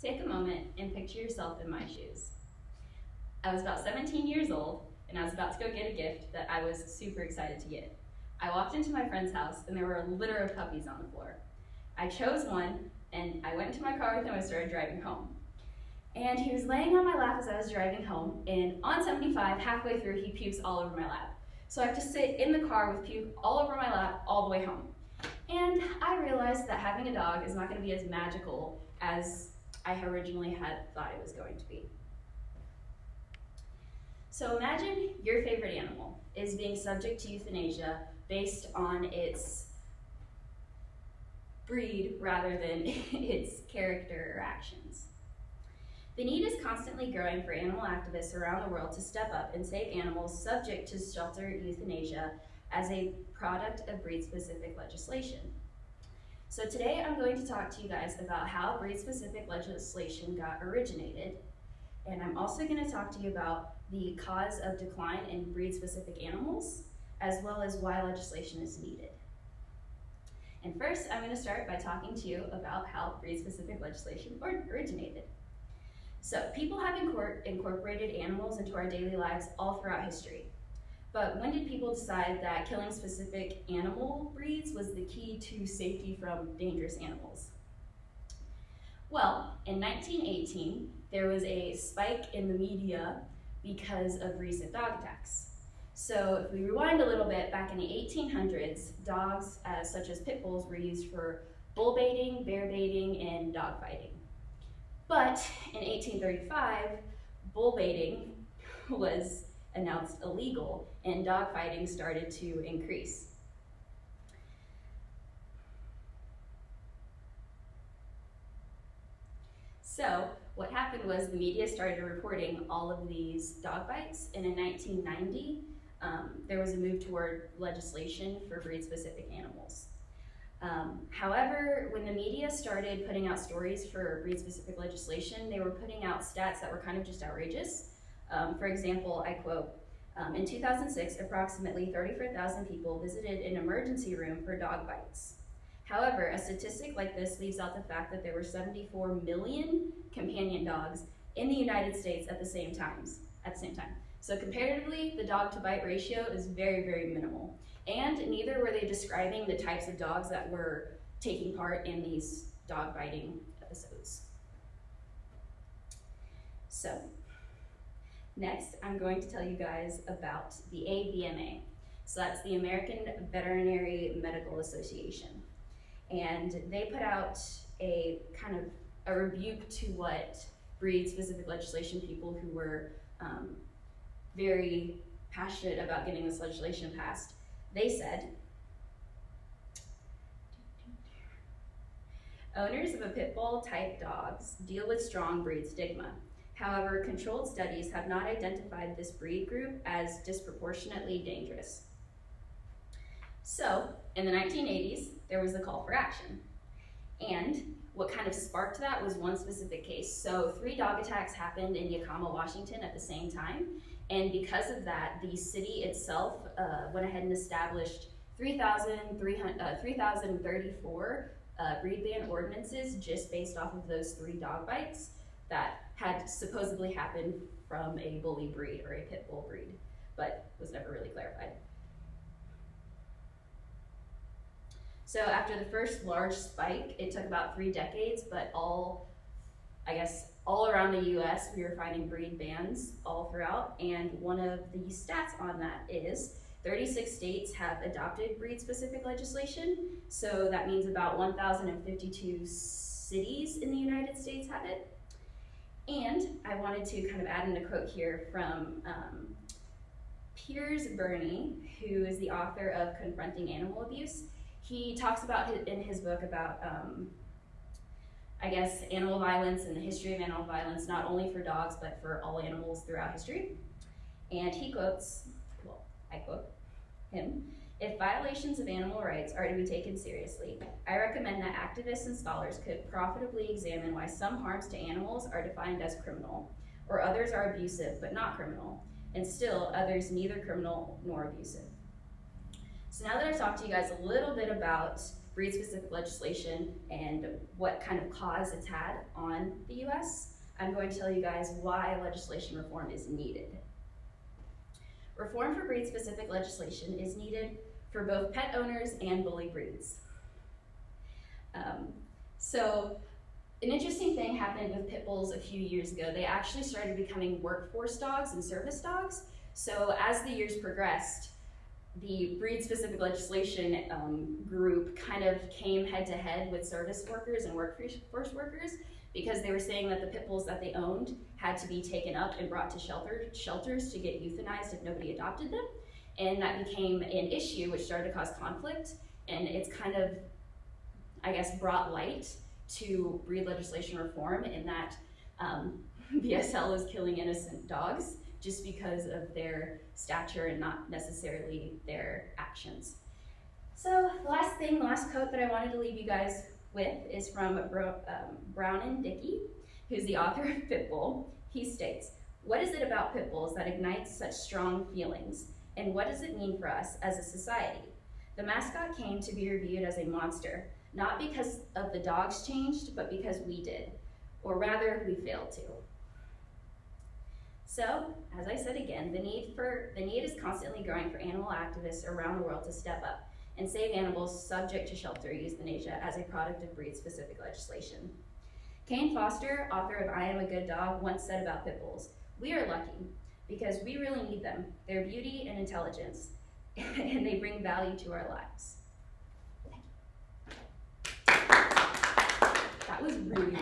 Take a moment and picture yourself in my shoes. I was about 17 years old, and I was about to go get a gift that I was super excited to get. I walked into my friend's house, and there were a litter of puppies on the floor. I chose one, and I went into my car with him and I started driving home. And he was laying on my lap as I was driving home, and on 75, halfway through, he pukes all over my lap. So I have to sit in the car with puke all over my lap all the way home. And I realized that having a dog is not going to be as magical as I originally had thought it was going to be. So imagine your favorite animal is being subject to euthanasia based on its breed rather than its character or actions. The need is constantly growing for animal activists around the world to step up and save animals subject to shelter euthanasia as a product of breed-specific legislation. So today I'm going to talk to you guys about how breed-specific legislation got originated, and I'm also going to talk to you about the cause of decline in breed-specific animals, as well as why legislation is needed. And first, I'm going to start by talking to you about how breed-specific legislation originated. So people have incorporated animals into our daily lives all throughout history. But when did people decide that killing specific animal breeds was the key to safety from dangerous animals? Well, in 1918, there was a spike in the media because of recent dog attacks. So if we rewind a little bit, back in the 1800s, dogs such as pit bulls were used for bull baiting, bear baiting, and dog fighting. But in 1835, bull baiting was announced illegal and dog fighting started to increase. So what happened was the media started reporting all of these dog bites, and in 1990, there was a move toward legislation for breed-specific animals. However, when the media started putting out stories for breed-specific legislation, they were putting out stats that were kind of just outrageous. For example, I quote, in 2006, approximately 34,000 people visited an emergency room for dog bites. However, a statistic like this leaves out the fact that there were 74 million companion dogs in the United States at the same time. So comparatively, the dog-to-bite ratio is very, very minimal. And neither were they describing the types of dogs that were taking part in these dog biting episodes. So, next I'm going to tell you guys about the AVMA. So that's the American Veterinary Medical Association. And they put out a kind of a rebuke to what breed-specific legislation people who were very passionate about getting this legislation passed. They said, owners of a pit bull type dogs deal with strong breed stigma. However, controlled studies have not identified this breed group as disproportionately dangerous. So, in the 1980s, there was a call for action. And what kind of sparked that was one specific case. So 3 dog attacks happened in Yakima, Washington at the same time. And because of that, the city itself went ahead and established 3,034 breed ban ordinances just based off of those 3 dog bites that had supposedly happened from a bully breed or a pit bull breed, but was never really clarified. So after the first large spike, it took about 3 decades, but all around the US, we were finding breed bans all throughout. And one of the stats on that is 36 states have adopted breed-specific legislation. So that means about 1,052 cities in the United States have it. And I wanted to kind of add in a quote here from Piers Burney, who is the author of Confronting Animal Abuse. He talks about in his book about animal violence and the history of animal violence, not only for dogs, but for all animals throughout history. And he quotes, well, I quote him, "If violations of animal rights are to be taken seriously, I recommend that activists and scholars could profitably examine why some harms to animals are defined as criminal, or others are abusive but not criminal, and still others neither criminal nor abusive." So now that I've talked to you guys a little bit about breed-specific legislation and what kind of cause it's had on the US, I'm going to tell you guys why legislation reform is needed. Reform for breed-specific legislation is needed for both pet owners and bully breeds. So an interesting thing happened with pit bulls a few years ago. They actually started becoming workforce dogs and service dogs. So as the years progressed, the breed-specific legislation group kind of came head-to-head with service workers and workforce workers, because they were saying that the pit bulls that they owned had to be taken up and brought to shelters to get euthanized if nobody adopted them. And that became an issue which started to cause conflict, and it's kind of, I guess, brought light to breed legislation reform in that BSL is killing innocent dogs just because of their stature and not necessarily their actions. So the last quote that I wanted to leave you guys with is from Brown and Dickey, who's the author of Pitbull. He states, "What is it about pit bulls that ignites such strong feelings, and what does it mean for us as a society? The mascot came to be reviewed as a monster, not because of the dogs changed, but because we did, or rather, we failed to." So, as I said again, the need is constantly growing for animal activists around the world to step up and save animals subject to shelter euthanasia as a product of breed-specific legislation. Kane Foster, author of I Am a Good Dog, once said about pit bulls, "We are lucky because we really need them, their beauty and intelligence, and they bring value to our lives." That was really